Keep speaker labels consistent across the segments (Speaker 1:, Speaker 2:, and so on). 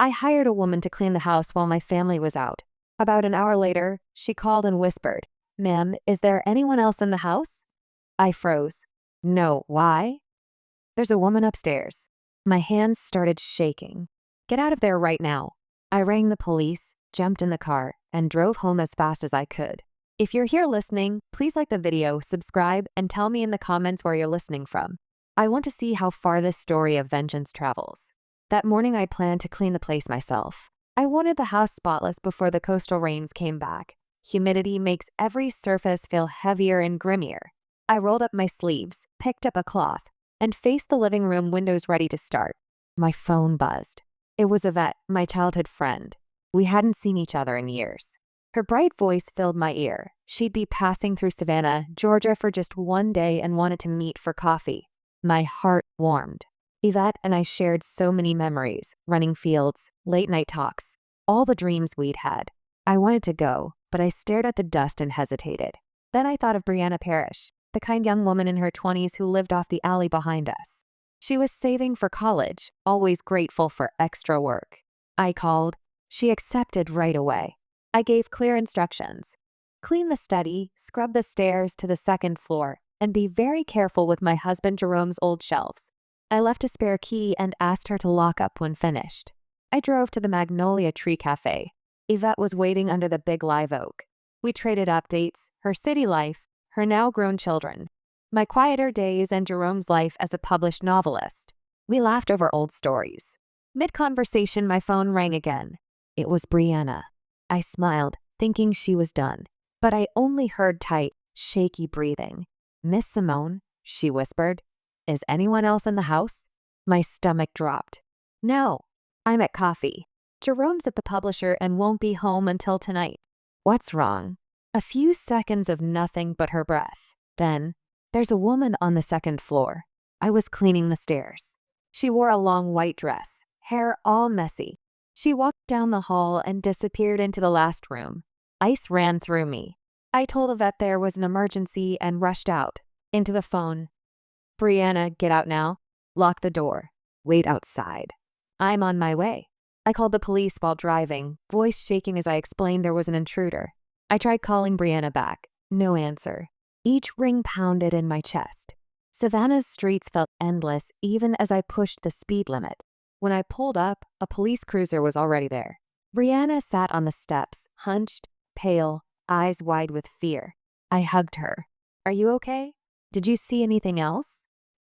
Speaker 1: I hired a woman to clean the house while my family was out. About an hour later, she called and whispered, "Ma'am, is there anyone else in the house?" I froze. No, why? There's a woman upstairs. My hands started shaking. Get out of there right now. I rang the police, jumped in the car, and drove home as fast as I could. If you're here listening, please like the video, subscribe, and tell me in the comments where you're listening from. I want to see how far this story of vengeance travels. That morning I planned to clean the place myself. I wanted the house spotless before the coastal rains came back. Humidity makes every surface feel heavier and grimmier. I rolled up my sleeves, picked up a cloth, and faced the living room windows ready to start. My phone buzzed. It was Yvette, my childhood friend. We hadn't seen each other in years. Her bright voice filled my ear. She'd be passing through Savannah, Georgia for just one day and wanted to meet for coffee. My heart warmed. Yvette and I shared so many memories, running fields, late-night talks, all the dreams we'd had. I wanted to go, but I stared at the dust and hesitated. Then I thought of Brianna Parrish, the kind young woman in her 20s who lived off the alley behind us. She was saving for college, always grateful for extra work. I called. She accepted right away. I gave clear instructions. Clean the study, scrub the stairs to the second floor, and be very careful with my husband Jerome's old shelves. I left a spare key and asked her to lock up when finished. I drove to the Magnolia Tree Cafe. Yvette was waiting under the big live oak. We traded updates, her city life, her now-grown children, my quieter days, and Jerome's life as a published novelist. We laughed over old stories. Mid-conversation, my phone rang again. It was Brianna. I smiled, thinking she was done, but I only heard tight, shaky breathing. "Miss Simone," she whispered. "Is anyone else in the house?" My stomach dropped. "No, I'm at coffee. Jerome's at the publisher and won't be home until tonight." "What's wrong?" A few seconds of nothing but her breath. Then, "There's a woman on the second floor." I was cleaning the stairs. She wore a long white dress, hair all messy. She walked down the hall and disappeared into the last room. Ice ran through me. I told Yvette there was an emergency and rushed out. Into the phone. "Brianna, get out now. Lock the door. Wait outside." "I'm on my way." I called the police while driving, voice shaking as I explained there was an intruder. I tried calling Brianna back. No answer. Each ring pounded in my chest. Savannah's streets felt endless even as I pushed the speed limit. When I pulled up, a police cruiser was already there. Brianna sat on the steps, hunched, pale, eyes wide with fear. I hugged her. "Are you okay? Did you see anything else?"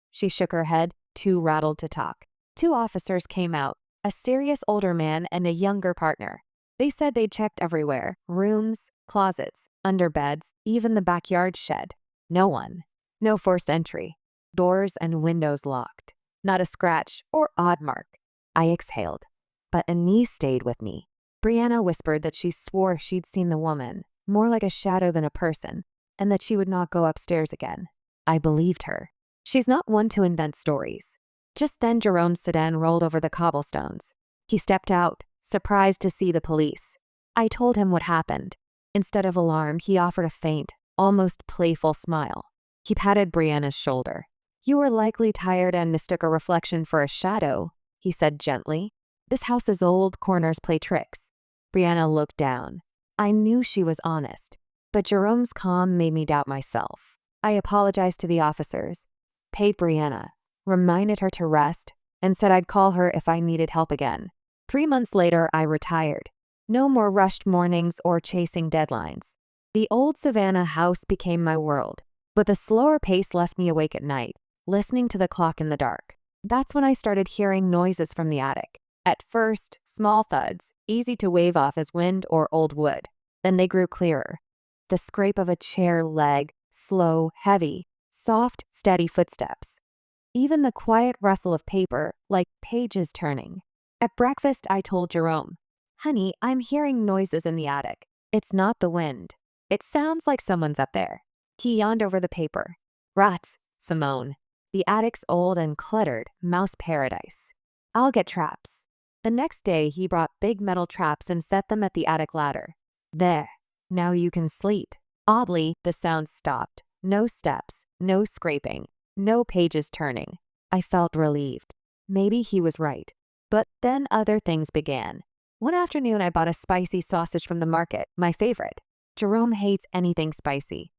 Speaker 1: She shook her head, too rattled to talk. Two officers came out, a serious older man and a younger partner. They said they'd checked everywhere, rooms, closets, under beds, even the backyard shed. No one. No forced entry. Doors and windows locked. Not a scratch or odd mark. I exhaled, but a niece stayed with me. Brianna whispered that she swore she'd seen the woman, more like a shadow than a person, and that she would not go upstairs again. I believed her. She's not one to invent stories. Just then Jerome's sedan rolled over the cobblestones. He stepped out, surprised to see the police. I told him what happened. Instead of alarm, he offered a faint, almost playful smile. He patted Brianna's shoulder. "You were likely tired and mistook a reflection for a shadow," he said gently. "This house is old, corners play tricks." Brianna looked down. I knew she was honest, but Jerome's calm made me doubt myself. I apologized to the officers, paid Brianna, reminded her to rest, and said I'd call her if I needed help again. 3 months later, I retired. No more rushed mornings or chasing deadlines. The old Savannah house became my world, but the slower pace left me awake at night, listening to the clock in the dark. That's when I started hearing noises from the attic. At first, small thuds, easy to wave off as wind or old wood. Then they grew clearer. The scrape of a chair leg, slow, heavy, soft, steady footsteps. Even the quiet rustle of paper, like pages turning. At breakfast, I told Jerome, "Honey, I'm hearing noises in the attic. It's not the wind. It sounds like someone's up there." He yawned over the paper. "Rats, Simone. The attic's old and cluttered, mouse paradise. I'll get traps." The next day, he brought big metal traps and set them at the attic ladder. "There, now you can sleep." Oddly, the sound stopped. No steps, no scraping, no pages turning. I felt relieved. Maybe he was right. But then other things began. One afternoon, I bought a spicy sausage from the market, my favorite. Jerome hates anything spicy.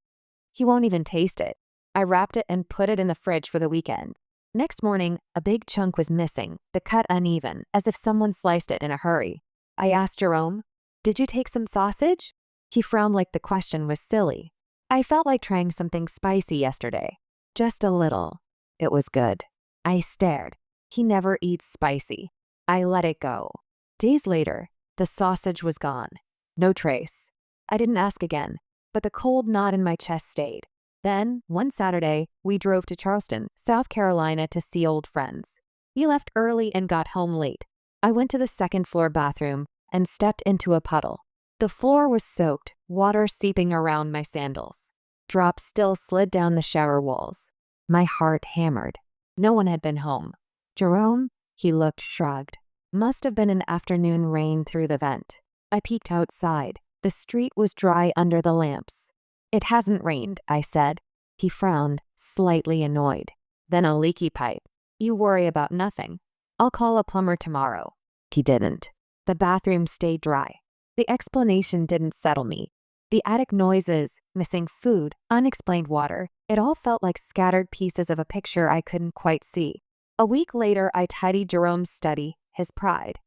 Speaker 1: He won't even taste it. I wrapped it and put it in the fridge for the weekend. Next morning, a big chunk was missing, the cut uneven, as if someone sliced it in a hurry. I asked Jerome, "Did you take some sausage?" He frowned like the question was silly. I felt like trying something spicy yesterday. Just a little. It was good. I stared. He never eats spicy. I let it go. Days later, the sausage was gone. No trace. I didn't ask again, but the cold knot in my chest stayed. Then, one Saturday, we drove to Charleston, South Carolina to see old friends. We left early and got home late. I went to the second-floor bathroom and stepped into a puddle. The floor was soaked, water seeping around my sandals. Drops still slid down the shower walls. My heart hammered. No one had been home. Jerome? He looked shrugged. Must have been an afternoon rain through the vent. I peeked outside. The street was dry under the lamps. "It hasn't rained," I said. He frowned, slightly annoyed. "Then a leaky pipe. You worry about nothing. I'll call a plumber tomorrow." He didn't. The bathroom stayed dry. The explanation didn't settle me. The attic noises, missing food, unexplained water, it all felt like scattered pieces of a picture I couldn't quite see. A week later, I tidied Jerome's study, his pride.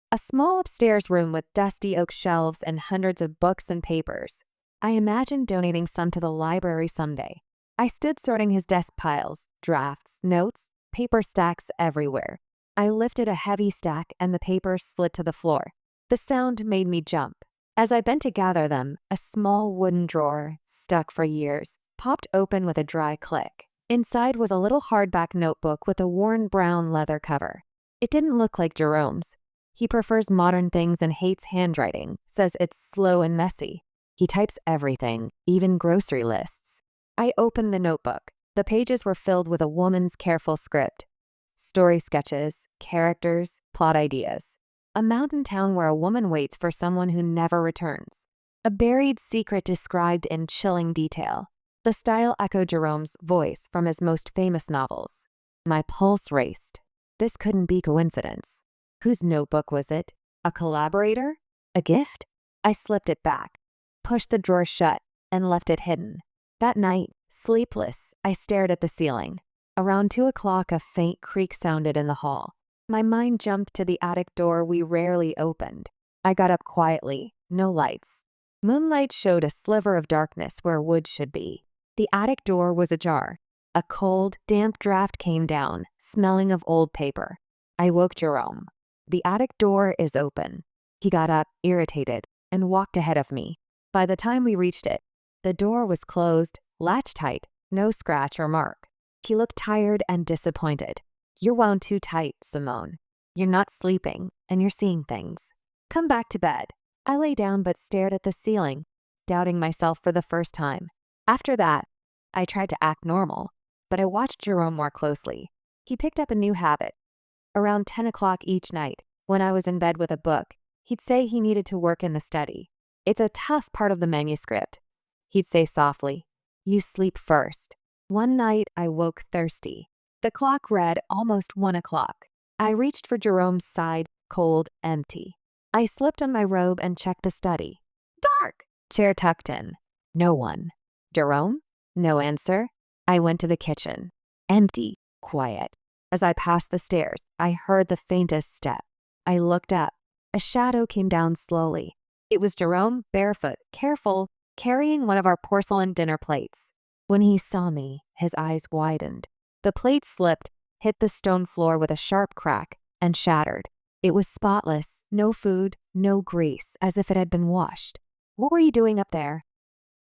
Speaker 1: A small upstairs room with dusty oak shelves and hundreds of books and papers. I imagined donating some to the library someday. I stood sorting his desk piles, drafts, notes, paper stacks everywhere. I lifted a heavy stack and the papers slid to the floor. The sound made me jump. As I bent to gather them, a small wooden drawer, stuck for years, popped open with a dry click. Inside was a little hardback notebook with a worn brown leather cover. It didn't look like Jerome's. He prefers modern things and hates handwriting, says it's slow and messy. He types everything, even grocery lists. I opened the notebook. The pages were filled with a woman's careful script. Story sketches, characters, plot ideas. A mountain town where a woman waits for someone who never returns. A buried secret described in chilling detail. The style echoed Jerome's voice from his most famous novels. My pulse raced. This couldn't be coincidence. Whose notebook was it? A collaborator? A gift? I slipped it back, pushed the drawer shut, and left it hidden. That night, sleepless, I stared at the ceiling. Around 2 o'clock, a faint creak sounded in the hall. My mind jumped to the attic door we rarely opened. I got up quietly, no lights. Moonlight showed a sliver of darkness where wood should be. The attic door was ajar. A cold, damp draft came down, smelling of old paper. I woke Jerome. "The attic door is open." He got up, irritated, and walked ahead of me. By the time we reached it, the door was closed, latch tight, no scratch or mark. He looked tired and disappointed. "You're wound too tight, Simone. You're not sleeping, and you're seeing things. Come back to bed." I lay down but stared at the ceiling, doubting myself for the first time. After that, I tried to act normal, but I watched Jerome more closely. He picked up a new habit. Around 10 o'clock each night, when I was in bed with a book, he'd say he needed to work in the study. It's a tough part of the manuscript. He'd say softly, "You sleep first." One night, I woke thirsty. The clock read almost 1 o'clock. I reached for Jerome's side, cold, empty. I slipped on my robe and checked the study. Dark! Chair tucked in. No one. Jerome? No answer. I went to the kitchen. Empty, quiet. As I passed the stairs, I heard the faintest step. I looked up. A shadow came down slowly. It was Jerome, barefoot, careful, carrying one of our porcelain dinner plates. When he saw me, his eyes widened. The plate slipped, hit the stone floor with a sharp crack, and shattered. It was spotless, no food, no grease, as if it had been washed. "What were you doing up there?"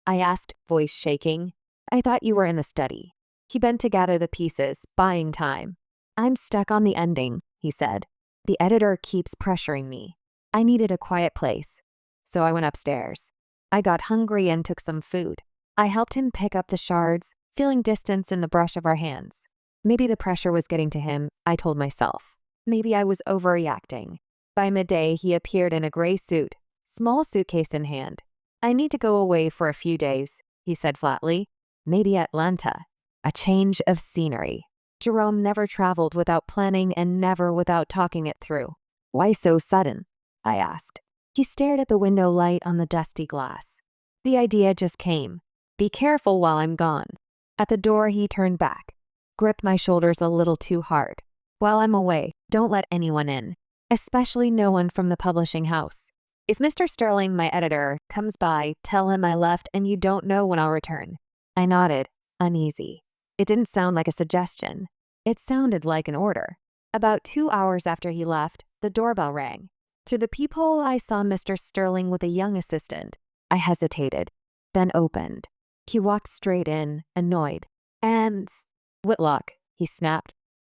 Speaker 1: I asked, voice shaking. "I thought you were in the study." He bent to gather the pieces, buying time. "I'm stuck on the ending," he said. "The editor keeps pressuring me." I needed a quiet place, so I went upstairs. I got hungry and took some food. I helped him pick up the shards, feeling distance in the brush of our hands. Maybe the pressure was getting to him, I told myself. Maybe I was overreacting. By midday, he appeared in a gray suit, small suitcase in hand. "I need to go away for a few days," he said flatly. "Maybe Atlanta. A change of scenery." Jerome never traveled without planning and never without talking it through. Why so sudden? I asked. He stared at the window light on the dusty glass. The idea just came. Be careful while I'm gone. At the door, he turned back, gripped my shoulders a little too hard. While I'm away, don't let anyone in, especially no one from the publishing house. If Mr. Sterling, my editor, comes by, tell him I left and you don't know when I'll return. I nodded, uneasy. It didn't sound like a suggestion. It sounded like an order. About 2 hours after he left, the doorbell rang. Through the peephole, I saw Mr. Sterling with a young assistant. I hesitated, then opened. He walked straight in, annoyed. And Whitlock, he snapped.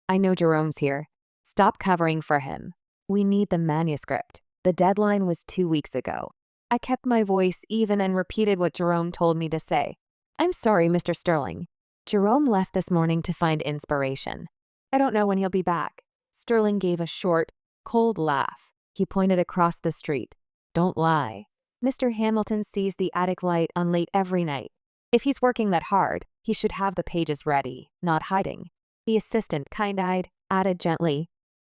Speaker 1: I know Jerome's here. Stop covering for him. We need the manuscript. The deadline was 2 weeks ago. I kept my voice even and repeated what Jerome told me to say. I'm sorry, Mr. Sterling. Jerome left this morning to find inspiration. I don't know when he'll be back. Sterling gave a short, cold laugh. He pointed across the street. Don't lie. Mr. Hamilton sees the attic light on late every night. If he's working that hard, he should have the pages ready, not hiding. The assistant, kind-eyed, added gently,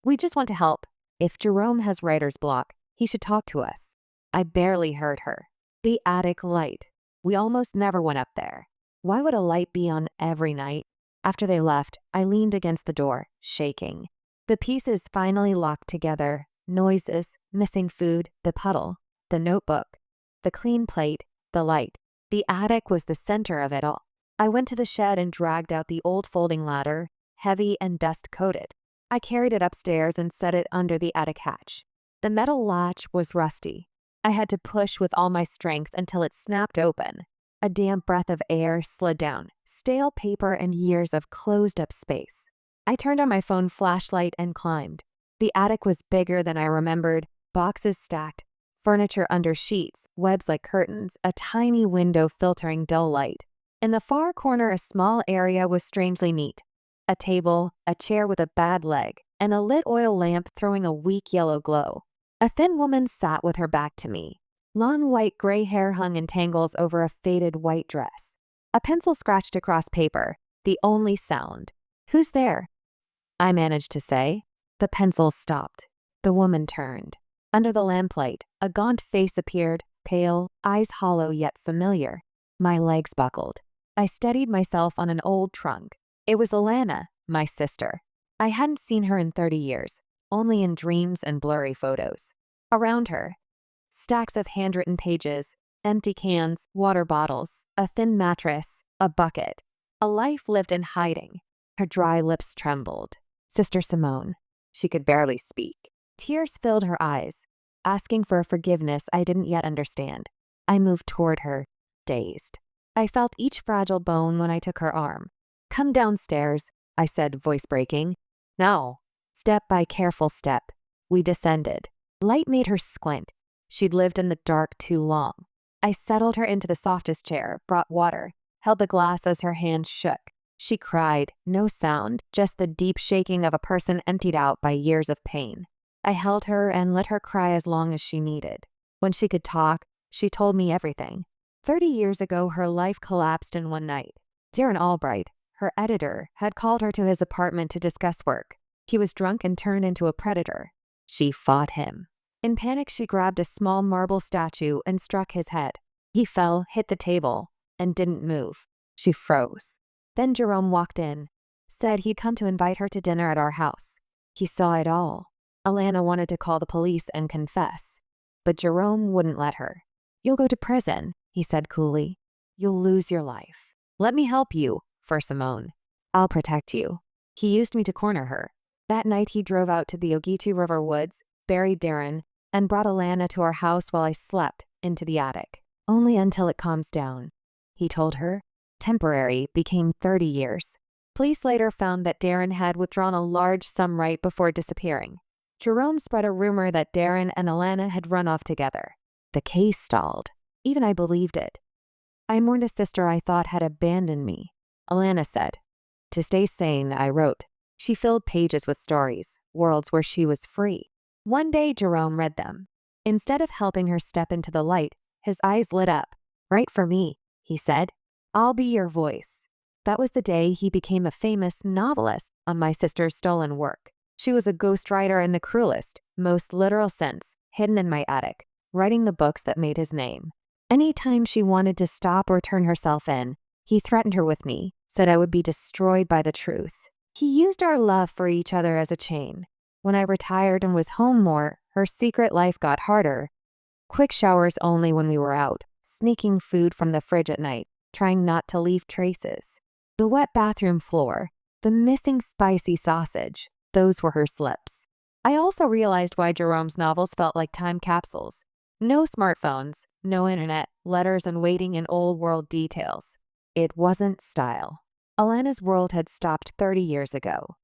Speaker 1: we just want to help. If Jerome has writer's block, he should talk to us. I barely heard her. The attic light. We almost never went up there. Why would a light be on every night? After they left, I leaned against the door, shaking. The pieces finally locked together. Noises, missing food, the puddle, the notebook, the clean plate, the light. The attic was the center of it all. I went to the shed and dragged out the old folding ladder, heavy and dust-coated. I carried it upstairs and set it under the attic hatch. The metal latch was rusty. I had to push with all my strength until it snapped open. A damp breath of air slid down, stale paper and years of closed-up space. I turned on my phone flashlight and climbed. The attic was bigger than I remembered, boxes stacked, furniture under sheets, webs like curtains, a tiny window filtering dull light. In the far corner, a small area was strangely neat. A table, a chair with a bad leg, and a lit oil lamp throwing a weak yellow glow. A thin woman sat with her back to me. Long white gray hair hung in tangles over a faded white dress. A pencil scratched across paper, the only sound. Who's there? I managed to say. The pencil stopped. The woman turned. Under the lamplight, a gaunt face appeared, pale, eyes hollow yet familiar. My legs buckled. I steadied myself on an old trunk. It was Alana, my sister. I hadn't seen her in 30 years, only in dreams and blurry photos. Around her, stacks of handwritten pages, empty cans, water bottles, a thin mattress, a bucket. A life lived in hiding. Her dry lips trembled. Sister Simone. She could barely speak. Tears filled her eyes, asking for a forgiveness I didn't yet understand. I moved toward her, dazed. I felt each fragile bone when I took her arm. Come downstairs, I said, voice breaking. No. Step by careful step. We descended. Light made her squint. She'd lived in the dark too long. I settled her into the softest chair, brought water, held the glass as her hand shook. She cried, no sound, just the deep shaking of a person emptied out by years of pain. I held her and let her cry as long as she needed. When she could talk, she told me everything. 30 years ago, her life collapsed in one night. Darren Albright, her editor, had called her to his apartment to discuss work. He was drunk and turned into a predator. She fought him. In panic, she grabbed a small marble statue and struck his head. He fell, hit the table, and didn't move. She froze. Then Jerome walked in, said he'd come to invite her to dinner at our house. He saw it all. Alana wanted to call the police and confess, but Jerome wouldn't let her. You'll go to prison, he said coolly. You'll lose your life. Let me help you, for Simone. I'll protect you. He used me to corner her. That night he drove out to the Ogeechee River woods, buried Darren, and brought Alana to our house while I slept, into the attic. Only until it calms down, he told her. Temporary became 30 years. Police later found that Darren had withdrawn a large sum right before disappearing. Jerome spread a rumor that Darren and Alana had run off together. The case stalled. Even I believed it. I mourned a sister I thought had abandoned me. Alana said, to stay sane, I wrote. She filled pages with stories, worlds where she was free. One day, Jerome read them. Instead of helping her step into the light, his eyes lit up. Write for me, he said. I'll be your voice. That was the day he became a famous novelist on my sister's stolen work. She was a ghostwriter in the cruelest, most literal sense, hidden in my attic, writing the books that made his name. Anytime she wanted to stop or turn herself in, he threatened her with me, said I would be destroyed by the truth. He used our love for each other as a chain. When I retired and was home more, her secret life got harder. Quick showers only when we were out, sneaking food from the fridge at night, trying not to leave traces. The wet bathroom floor, the missing spicy sausage, those were her slips. I also realized why Jerome's novels felt like time capsules. No smartphones, no internet, letters and waiting in old-world details. It wasn't style. Alana's world had stopped 30 years ago.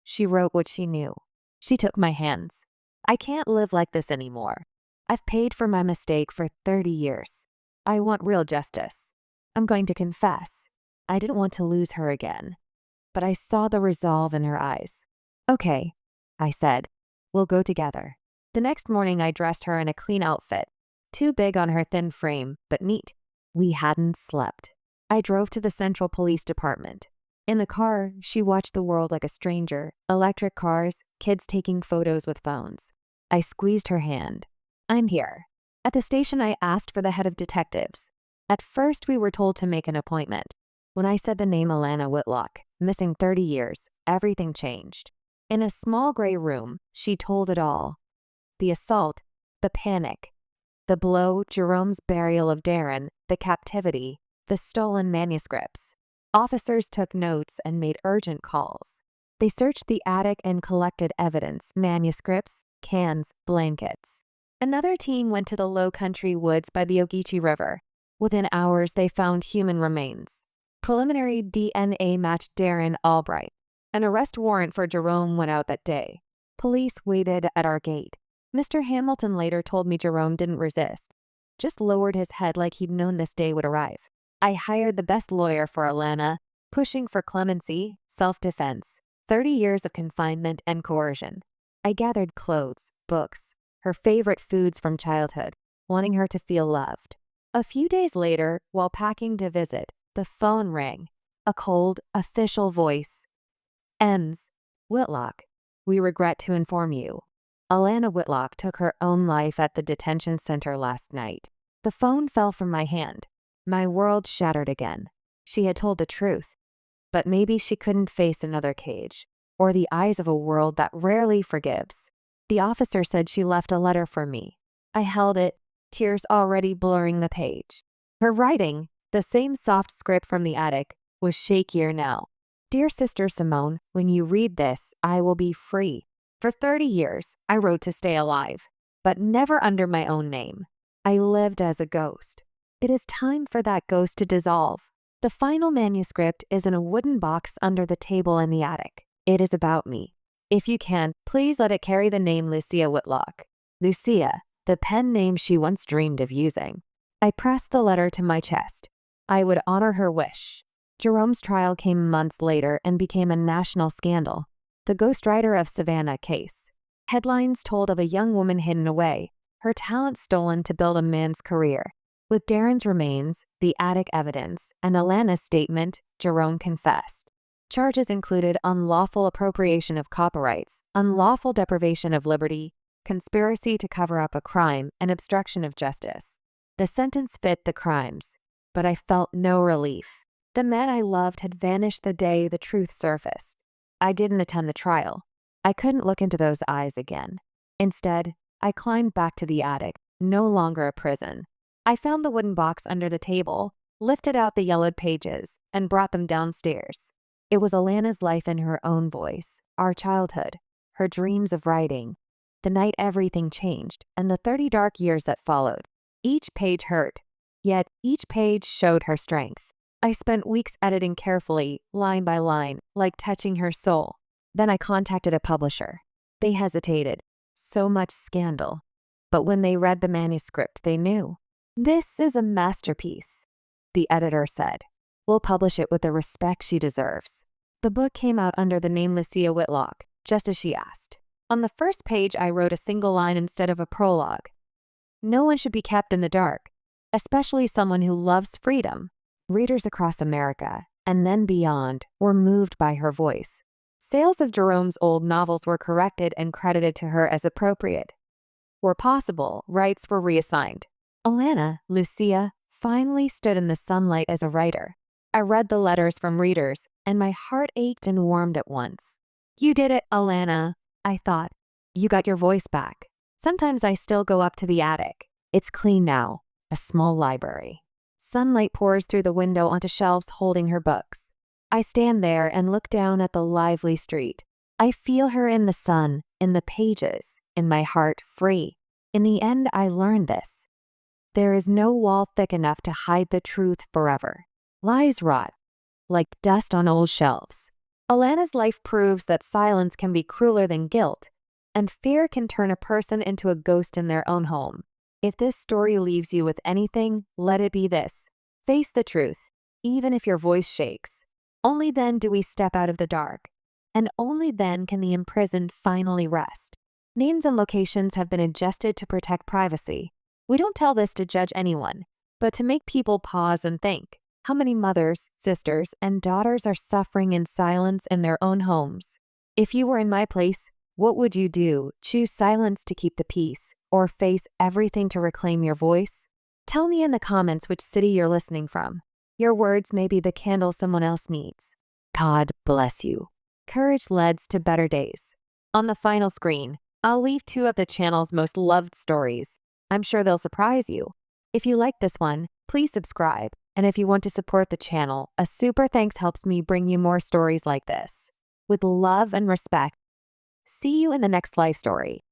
Speaker 1: She wrote what she knew. She took my hands. I can't live like this anymore. I've paid for my mistake for 30 years. I want real justice. I'm going to confess. I didn't want to lose her again. But I saw the resolve in her eyes. Okay, I said. We'll go together. The next morning I dressed her in a clean outfit. Too big on her thin frame, but neat. We hadn't slept. I drove to the Central Police Department. In the car, she watched the world like a stranger. Electric cars, kids taking photos with phones. I squeezed her hand. I'm here. At the station I asked for the head of detectives. At first we were told to make an appointment. When I said the name Alana Whitlock, missing 30 years, everything changed. In a small gray room, she told it all. The assault, the panic, the blow, Jerome's burial of Darren, the captivity, the stolen manuscripts. Officers took notes and made urgent calls. They searched the attic and collected evidence, manuscripts, cans, blankets. Another team went to the low country woods by the Ogeechee River. Within hours, they found human remains. Preliminary DNA matched Darren Albright. An arrest warrant for Jerome went out that day. Police waited at our gate. Mr. Hamilton later told me Jerome didn't resist, just lowered his head like he'd known this day would arrive. I hired the best lawyer for Alana, pushing for clemency, self-defense, 30 years of confinement and coercion. I gathered clothes, books, her favorite foods from childhood, wanting her to feel loved. A few days later, while packing to visit, the phone rang. A cold, official voice. Ems, Whitlock, we regret to inform you. Alana Whitlock took her own life at the detention center last night. The phone fell from my hand. My world shattered again. She had told the truth, but maybe she couldn't face another cage, or the eyes of a world that rarely forgives. The officer said she left a letter for me. I held it, tears already blurring the page. Her writing, the same soft script from the attic, was shakier now. Dear Sister Simone, when you read this, I will be free. For 30 years, I wrote to stay alive, but never under my own name. I lived as a ghost. It is time for that ghost to dissolve. The final manuscript is in a wooden box under the table in the attic. It is about me. If you can, please let it carry the name Lucia Whitlock. Lucia, the pen name she once dreamed of using. I pressed the letter to my chest. I would honor her wish. Jerome's trial came months later and became a national scandal. The ghostwriter of Savannah case. Headlines told of a young woman hidden away, her talent stolen to build a man's career. With Darren's remains, the attic evidence, and Alana's statement, Jerome confessed. Charges included unlawful appropriation of copyrights, unlawful deprivation of liberty, conspiracy to cover up a crime, and obstruction of justice. The sentence fit the crimes, but I felt no relief. The man I loved had vanished the day the truth surfaced. I didn't attend the trial. I couldn't look into those eyes again. Instead, I climbed back to the attic, no longer a prison. I found the wooden box under the table, lifted out the yellowed pages, and brought them downstairs. It was Alana's life in her own voice, our childhood, her dreams of writing, the night everything changed, and the 30 dark years that followed. Each page hurt, yet each page showed her strength. I spent weeks editing carefully, line by line, like touching her soul. Then I contacted a publisher. They hesitated. So much scandal. But when they read the manuscript, they knew. This is a masterpiece, the editor said. We'll publish it with the respect she deserves. The book came out under the name Lucia Whitlock, just as she asked. On the first page, I wrote a single line instead of a prologue. No one should be kept in the dark, especially someone who loves freedom. Readers across America, and then beyond were moved by her voice. Sales of Jerome's old novels were corrected and credited to her as appropriate. Where possible, rights were reassigned. Alana, Lucia, finally stood in the sunlight as a writer. I read the letters from readers, and my heart ached and warmed at once. You did it, Alana, I thought. You got your voice back. Sometimes I still go up to the attic. It's clean now, a small library. Sunlight pours through the window onto shelves holding her books. I stand there and look down at the lively street. I feel her in the sun, in the pages, in my heart free. In the end, I learned this. There is no wall thick enough to hide the truth forever. Lies rot, like dust on old shelves. Alana's life proves that silence can be crueler than guilt, and fear can turn a person into a ghost in their own home. If this story leaves you with anything, let it be this. Face the truth, even if your voice shakes. Only then do we step out of the dark, and only then can the imprisoned finally rest. Names and locations have been adjusted to protect privacy. We don't tell this to judge anyone, but to make people pause and think. How many mothers, sisters, and daughters are suffering in silence in their own homes? If you were in my place, what would you do? Choose silence to keep the peace, or face everything to reclaim your voice? Tell me in the comments which city you're listening from. Your words may be the candle someone else needs. God bless you. Courage leads to better days. On the final screen, I'll leave 2 of the channel's most loved stories. I'm sure they'll surprise you. If you like this one, please subscribe. And if you want to support the channel, a super thanks helps me bring you more stories like this. With love and respect, see you in the next life story.